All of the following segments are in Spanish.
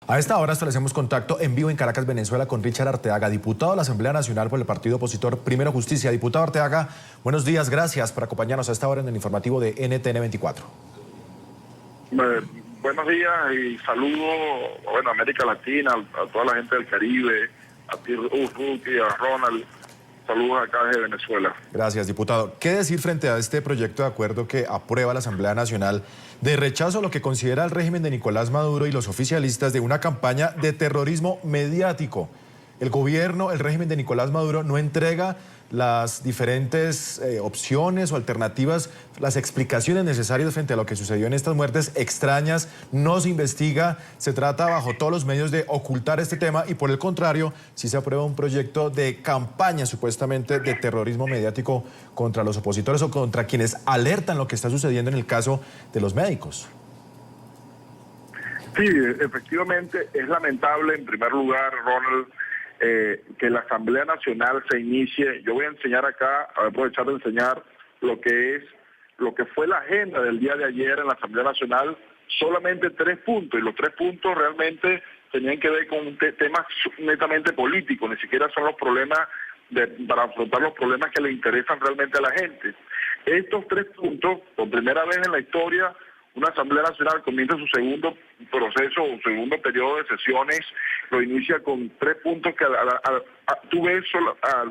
A esta hora establecemos contacto en vivo en Caracas, Venezuela, con Richard Arteaga, diputado de la Asamblea Nacional por el partido opositor Primero Justicia. Diputado Arteaga, buenos días, gracias por acompañarnos a esta hora en el informativo de NTN 24. Buenos días y saludo a América Latina, a toda la gente del Caribe, a ti, Ruki, a Ronald. Saludos acá desde Venezuela. Gracias, diputado. ¿Qué decir frente a este proyecto de acuerdo que aprueba la Asamblea Nacional de rechazo a lo que considera el régimen de Nicolás Maduro y los oficialistas de una campaña de terrorismo mediático? El gobierno, el régimen de Nicolás Maduro no entrega las diferentes opciones o alternativas, las explicaciones necesarias frente a lo que sucedió en estas muertes extrañas, no se investiga, se trata bajo todos los medios de ocultar este tema y por el contrario, sí se aprueba un proyecto de campaña supuestamente de terrorismo mediático contra los opositores o contra quienes alertan lo que está sucediendo en el caso de los médicos. Sí, efectivamente es lamentable en primer lugar, Ronald, que la Asamblea Nacional se inicie. Yo voy a enseñar acá, a aprovechar de enseñar lo que fue la agenda del día de ayer en la Asamblea Nacional, solamente 3 puntos, y los 3 puntos realmente tenían que ver con temas netamente políticos, ni siquiera son los problemas para afrontar los problemas que le interesan realmente a la gente. Estos 3 puntos, por primera vez en la historia, una Asamblea Nacional comienza su segundo proceso, un segundo periodo de sesiones, lo inicia con 3 puntos que tú ves,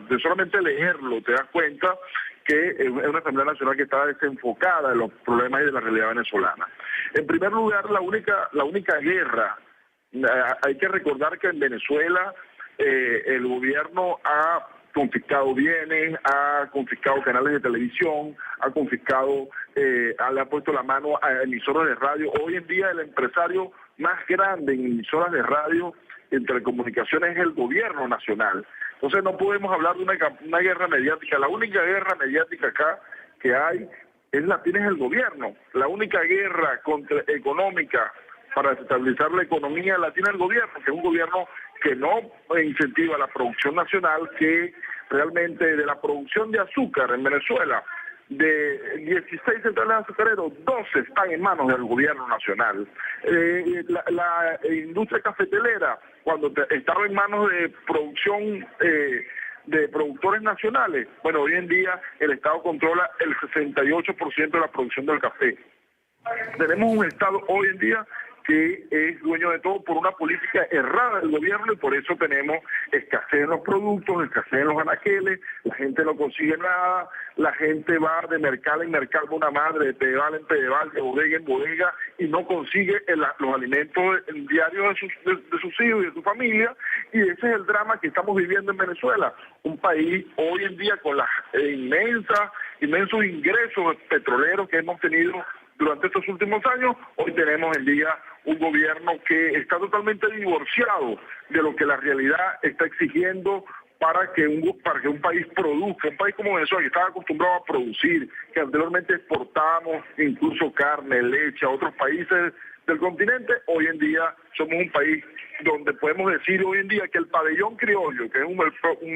de solamente leerlo, te das cuenta que es una Asamblea Nacional que está desenfocada de los problemas y de la realidad venezolana. En primer lugar, la única guerra, hay que recordar que en Venezuela el gobierno ha confiscado bienes, ha confiscado canales de televisión, ha confiscado, le ha puesto la mano a emisoras de radio. Hoy en día el empresario más grande en emisoras de radio en telecomunicaciones es el gobierno nacional. Entonces no podemos hablar de una guerra mediática. La única guerra mediática acá que hay tienes el gobierno. La única guerra económica para desestabilizar la economía la tiene el gobierno, que es un gobierno que no incentiva la producción nacional, que realmente de la producción de azúcar en Venezuela, de 16 centrales azucareros, 12 están en manos del gobierno nacional. La industria cafetelera, cuando estaba en manos de producción de productores nacionales, bueno, hoy en día el Estado controla el 68% de la producción del café. Tenemos un Estado hoy en día que es dueño de todo por una política errada del gobierno y por eso tenemos escasez en los productos, escasez en los anaqueles, la gente no consigue nada, la gente va de mercado en mercado con una madre, de pedal en pedal, de bodega en bodega y no consigue los alimentos diarios de sus hijos y de su familia, y ese es el drama que estamos viviendo en Venezuela, un país hoy en día con las inmensos ingresos petroleros que hemos tenido durante estos últimos años. Hoy tenemos en día un gobierno que está totalmente divorciado de lo que la realidad está exigiendo para que un país produzca. Un país como Venezuela, que estaba acostumbrado a producir, que anteriormente exportábamos incluso carne, leche a otros países del continente, hoy en día somos un país donde podemos decir hoy en día que el pabellón criollo, que es uno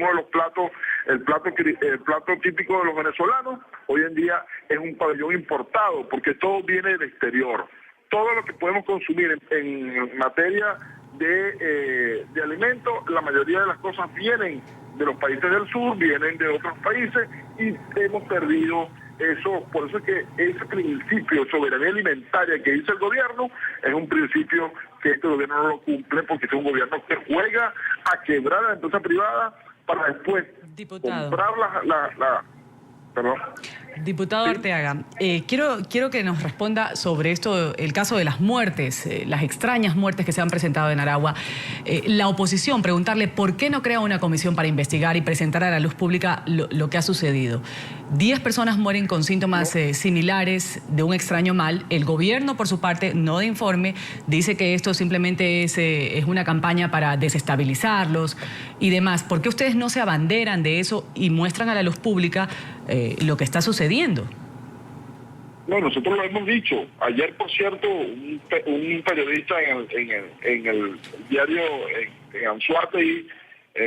de los platos, el plato típico de los venezolanos, hoy en día es un pabellón importado, porque todo viene del exterior. Todo lo que podemos consumir en materia de alimentos, la mayoría de las cosas vienen de los países del sur, vienen de otros países y hemos perdido eso. Por eso es que ese principio de soberanía alimentaria que dice el gobierno es un principio que este gobierno no lo cumple, porque es un gobierno que juega a quebrar a la empresa privada para después comprar Perdón. Diputado Arteaga, quiero que nos responda sobre esto, el caso de las muertes, las extrañas muertes que se han presentado en Aragua. La oposición, preguntarle por qué no crea una comisión para investigar y presentar a la luz pública lo que ha sucedido. 10 personas mueren con síntomas similares de un extraño mal. El gobierno, por su parte, no da informe, dice que esto simplemente es una campaña para desestabilizarlos y demás. ¿Por qué ustedes no se abanderan de eso y muestran a la luz pública lo que está sucediendo? No, nosotros lo hemos dicho. Ayer, por cierto, un periodista en el diario en Anzoátegui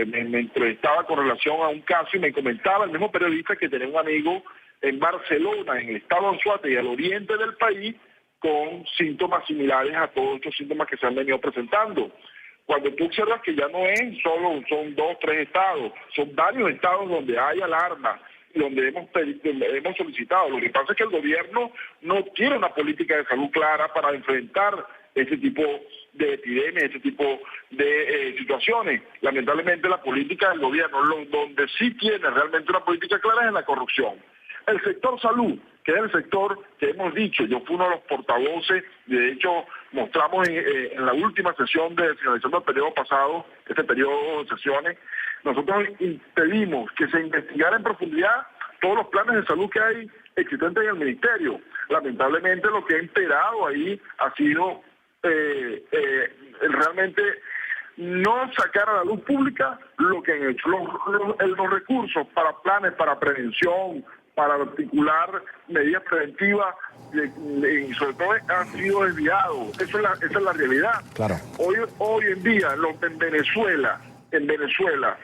me entrevistaba con relación a un caso y me comentaba el mismo periodista que tenía un amigo en Barcelona, en el estado de Anzoátegui, al oriente del país, con síntomas similares a todos estos síntomas que se han venido presentando. Cuando tú observas que ya no es solo, son 2, 3 estados, son varios estados donde hay alarma, donde hemos solicitado. Lo que pasa es que el gobierno no tiene una política de salud clara para enfrentar ese tipo de epidemias, ese tipo de situaciones. Lamentablemente la política del gobierno, donde sí tiene realmente una política clara, es en la corrupción. El sector salud, que es el sector que hemos dicho, yo fui uno de los portavoces, de hecho mostramos en la última sesión de finalización del periodo pasado, este periodo de sesiones, nosotros pedimos que se investigara en profundidad todos los planes de salud que hay existentes en el ministerio. Lamentablemente lo que ha imperado ahí ha sido realmente no sacar a la luz pública lo que han hecho. Los recursos para planes, para prevención, para articular medidas preventivas, y sobre todo han sido desviados. Esa es la realidad. Claro. Hoy en día, en Venezuela,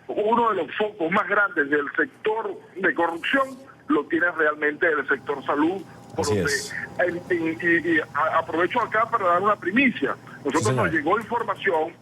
uno de los focos más grandes del sector de corrupción lo tiene realmente el sector salud. Por Así donde, es. Y aprovecho acá para dar una primicia. Nosotros Sí, nos llegó información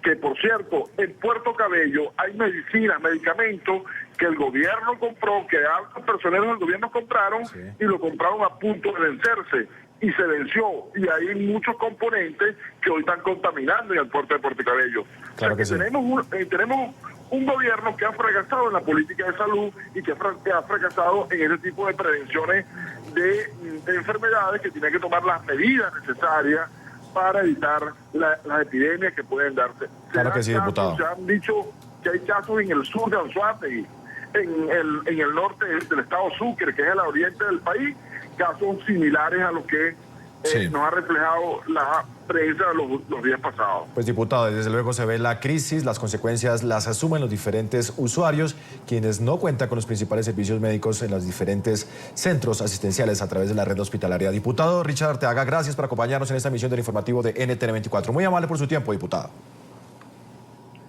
que, por cierto, en Puerto Cabello hay medicinas, medicamentos que el gobierno compró, que altos personeros del gobierno compraron, sí, y lo compraron a punto de vencerse. Y se venció. Y hay muchos componentes que hoy están contaminando en el puerto de Puerto Cabello. Claro que sí. Tenemos un gobierno que ha fracasado en la política de salud y que ha fracasado en ese tipo de prevenciones de enfermedades, que tiene que tomar las medidas necesarias para evitar las epidemias que pueden darse. Claro que sí, diputado. Se han dicho que hay casos en el sur de Anzoátegui, en el norte del estado Sucre, que es el oriente del país, casos similares a los que Sí. nos ha reflejado la prensa los días pasados. Pues diputado, desde luego se ve la crisis, las consecuencias las asumen los diferentes usuarios, quienes no cuentan con los principales servicios médicos en los diferentes centros asistenciales a través de la red hospitalaria. Diputado Richard Arteaga, gracias por acompañarnos en esta emisión del informativo de NTN 24. Muy amable por su tiempo, diputado.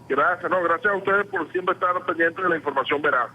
Gracias a ustedes por siempre estar pendientes de la información veraz.